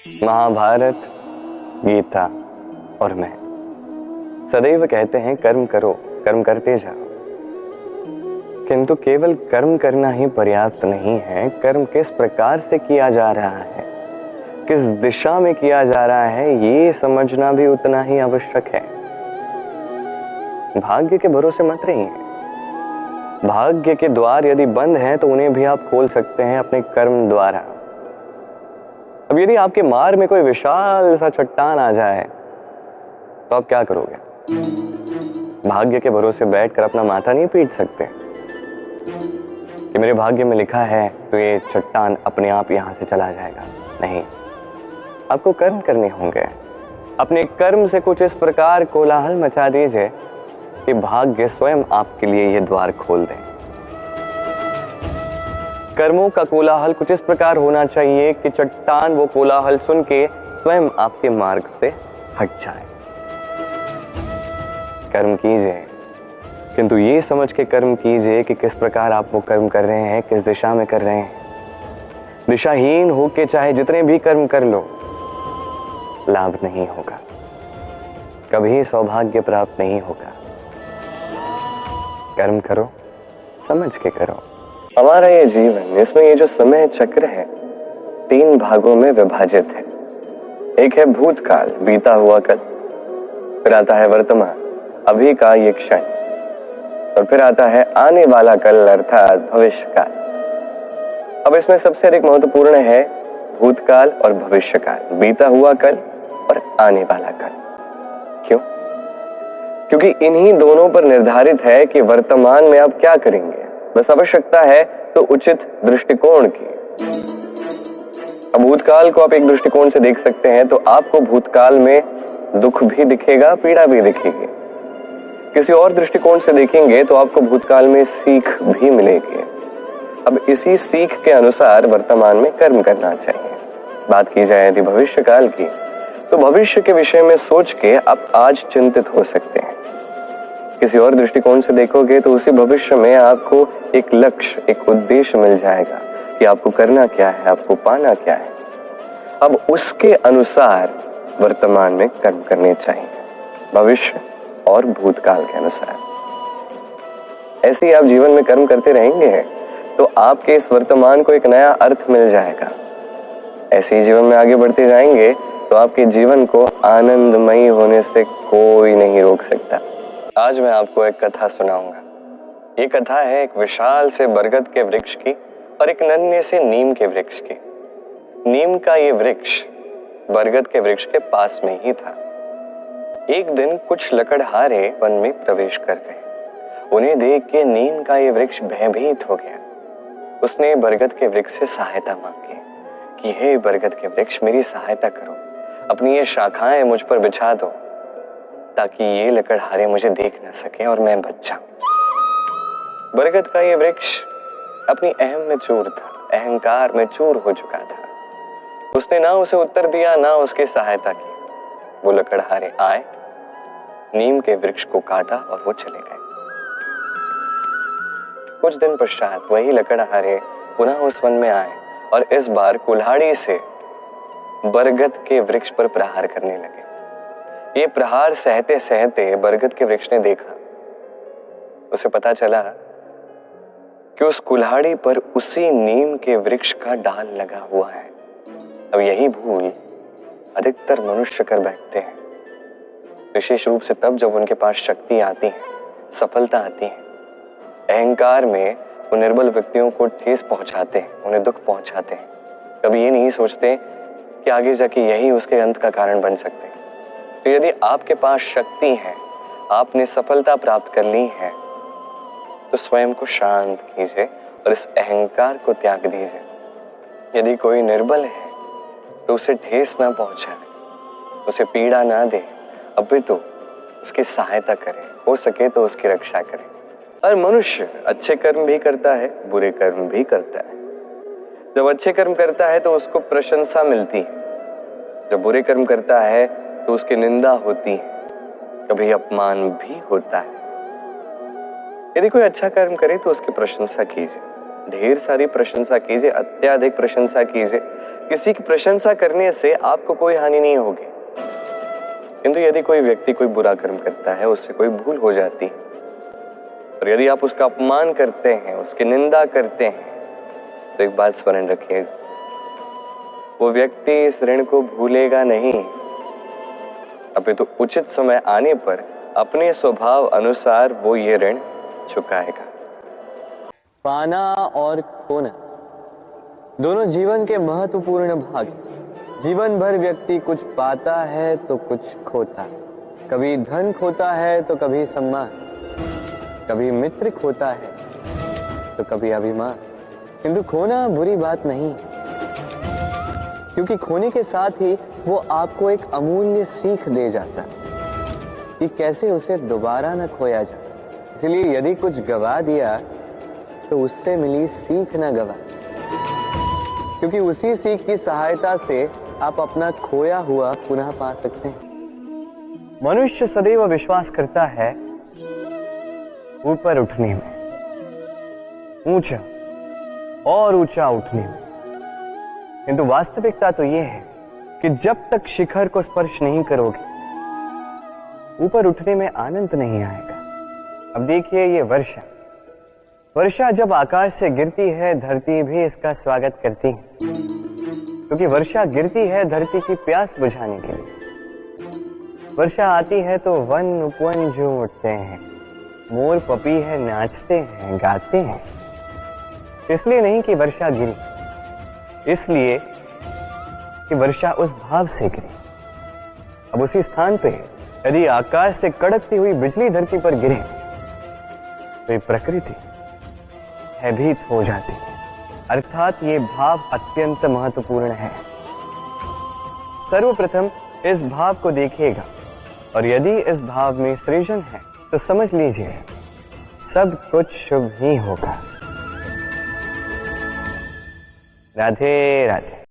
महाभारत, गीता और मैं सदैव कहते हैं कर्म करो, कर्म करते जाओ। किंतु केवल कर्म करना ही पर्याप्त नहीं है। कर्म किस प्रकार से किया जा रहा है, किस दिशा में किया जा रहा है, ये समझना भी उतना ही आवश्यक है। भाग्य के भरोसे मत रहिए। भाग्य के द्वार यदि बंद हैं तो उन्हें भी आप खोल सकते हैं अपने कर्म द्वारा। अब यदि आपके मार्ग में कोई विशाल सा चट्टान आ जाए तो आप क्या करोगे? भाग्य के भरोसे बैठकर अपना माथा नहीं पीट सकते कि मेरे भाग्य में लिखा है तो ये चट्टान अपने आप यहां से चला जाएगा। नहीं, आपको कर्म करने होंगे। अपने कर्म से कुछ इस प्रकार कोलाहल मचा दीजिए कि भाग्य स्वयं आपके लिए ये द्वार खोल दे। कर्मों का कोलाहल कुछ इस प्रकार होना चाहिए कि चट्टान वो कोलाहल सुन के स्वयं आपके मार्ग से हट जाए। कर्म कीजिए, किंतु ये समझ के कर्म कीजिए कि किस प्रकार आप वो कर्म कर रहे हैं, किस दिशा में कर रहे हैं। दिशाहीन होके चाहे जितने भी कर्म कर लो, लाभ नहीं होगा, कभी सौभाग्य प्राप्त नहीं होगा। कर्म करो, समझ के करो। हमारा ये जीवन, इसमें ये जो समय चक्र है, 3 भागों में विभाजित है। एक है भूतकाल, बीता हुआ कल, फिर आता है वर्तमान, अभी का ये क्षण, और फिर आता है आने वाला कल अर्थात भविष्य काल। अब इसमें सबसे अधिक महत्वपूर्ण है भूतकाल और भविष्य काल, बीता हुआ कल और आने वाला कल। क्यों? क्योंकि इन्हीं दोनों पर निर्धारित है कि वर्तमान में आप क्या करेंगे। बस आवश्यकता है तो उचित दृष्टिकोण की। अब भूतकाल को आप एक दृष्टिकोण से देख सकते हैं तो आपको भूतकाल में दुख भी दिखेगा, पीड़ा भी दिखेगी। किसी और दृष्टिकोण से देखेंगे तो आपको भूतकाल में सीख भी मिलेगी। अब इसी सीख के अनुसार वर्तमान में कर्म करना चाहिए। बात की जाए यदि भविष्य काल की, तो भविष्य के विषय में सोच के आप आज चिंतित हो सकते हैं। किसी और दृष्टिकोण से देखोगे तो उसी भविष्य में आपको एक लक्ष्य, एक उद्देश्य मिल जाएगा कि आपको करना क्या है, आपको पाना क्या है। अब उसके अनुसार वर्तमान में कर्म करने चाहिए, भविष्य और भूतकाल के अनुसार। ऐसे ही आप जीवन में कर्म करते रहेंगे तो आपके इस वर्तमान को एक नया अर्थ मिल जाएगा। ऐसे ही जीवन में आगे बढ़ते जाएंगे तो आपके जीवन को आनंदमयी होने से कोई नहीं रोक सकता। आज मैं आपको एक कथा सुनाऊंगा। ये कथा है एक विशाल से बरगद के वृक्ष की और एक नन्हे से नीम के वृक्ष की। नीम का ये वृक्ष बरगद के वृक्ष के पास में ही था। एक दिन कुछ लकड़हारे वन में प्रवेश कर गए। उन्हें देख के नीम का ये वृक्ष भयभीत हो गया। उसने बरगद के वृक्ष से सहायता मांगी कि हे बरगद के वृक्ष, मेरी सहायता करो, अपनी ये शाखाएं मुझ पर बिछा दो ताकि ये लकड़हारे मुझे देख न सके और मैं बच जाऊं। बरगद का ये वृक्ष अपनी अहम में चूर था, अहंकार में चूर हो चुका था। उसने ना उसे उत्तर दिया, ना उसकी सहायता की। वो लकड़हारे आए, नीम के वृक्ष को काटा और वो चले गए। कुछ दिन पश्चात वही लकड़हारे पुनः उस वन में आए और इस बार कुल्हाड़ी से बरगद के वृक्ष पर प्रहार करने लगे। ये प्रहार सहते सहते बरगद के वृक्ष ने देखा। उसे पता चला कि उस कुल्हाड़ी पर उसी नीम के वृक्ष का डाल लगा हुआ है। अब यही भूल अधिकतर मनुष्य कर बैठते हैं, विशेष रूप से तब जब उनके पास शक्ति आती है, सफलता आती है। अहंकार में वो निर्बल व्यक्तियों को ठेस पहुंचाते हैं, उन्हें दुख पहुंचाते हैं। कभी ये नहीं सोचते कि आगे जाके यही उसके अंत का कारण बन सकते हैं। तो यदि आपके पास शक्ति है, आपने सफलता प्राप्त कर ली है, तो स्वयं को शांत कीजिए और इस अहंकार को त्याग दीजिए। यदि कोई निर्बल है तो उसे ठेस ना पहुंचाए, उसे पीड़ा ना दे, अपितु उसकी सहायता करें, हो सके तो उसकी रक्षा करें। और मनुष्य अच्छे कर्म भी करता है, बुरे कर्म भी करता है। जब अच्छे कर्म करता है तो उसको प्रशंसा मिलती है, जब बुरे कर्म करता है तो उसकी निंदा होती है, कभी अपमान भी होता है। यदि कोई अच्छा कर्म करे तो उसकी प्रशंसा कीजिए, ढेर सारी प्रशंसा कीजिए, अत्याधिक प्रशंसा कीजिए, किसी की प्रशंसा करने से आपको कोई हानि नहीं होगी, किंतु यदि कोई व्यक्ति कोई बुरा कर्म करता है, उससे कोई भूल हो जाती है, और यदि आप उसका अपमान करते हैं, उसकी निंदा करते हैं, तो एक बात स्मरण रखिएगा, वो व्यक्ति इस ऋण को भूलेगा नहीं, अपितु तो उचित समय आने पर अपने स्वभाव अनुसार वो ये ऋण चुकाएगा। पाना और खोना दोनों जीवन के महत्वपूर्ण भाग। जीवन भर व्यक्ति कुछ पाता है तो कुछ खोता, कभी धन खोता है तो कभी सम्मान, कभी मित्र खोता है तो कभी अभिमान। किंतु खोना बुरी बात नहीं, क्योंकि खोने के साथ ही वो आपको एक अमूल्य सीख दे जाता कि कैसे उसे दोबारा न खोया जाए। इसलिए यदि कुछ गवा दिया तो उससे मिली सीख न गवा, क्योंकि उसी सीख की सहायता से आप अपना खोया हुआ पुनः पा सकते हैं। मनुष्य सदैव विश्वास करता है ऊपर उठने में, ऊंचा और ऊंचा उठने में, किंतु वास्तविकता तो यह है कि जब तक शिखर को स्पर्श नहीं करोगे ऊपर उठने में आनंद नहीं आएगा। अब देखिए ये वर्षा जब आकाश से गिरती है, धरती भी इसका स्वागत करती है, क्योंकि वर्षा गिरती है धरती की प्यास बुझाने के लिए। वर्षा आती है तो वन उपवन झूम उठते हैं, मोर पपीहे नाचते हैं, गाते हैं। इसलिए नहीं कि वर्षा गिरी, इसलिए कि वर्षा उस भाव से गिरी। अब उसी स्थान पे यदि आकाश से कड़कती हुई बिजली धरती पर गिरे तो ये प्रकृति भयभीत हो जाती है। अर्थात ये भाव अत्यंत महत्वपूर्ण है। सर्वप्रथम इस भाव को देखिएगा, और यदि इस भाव में सृजन है तो समझ लीजिए सब कुछ शुभ ही होगा। राधे राधे।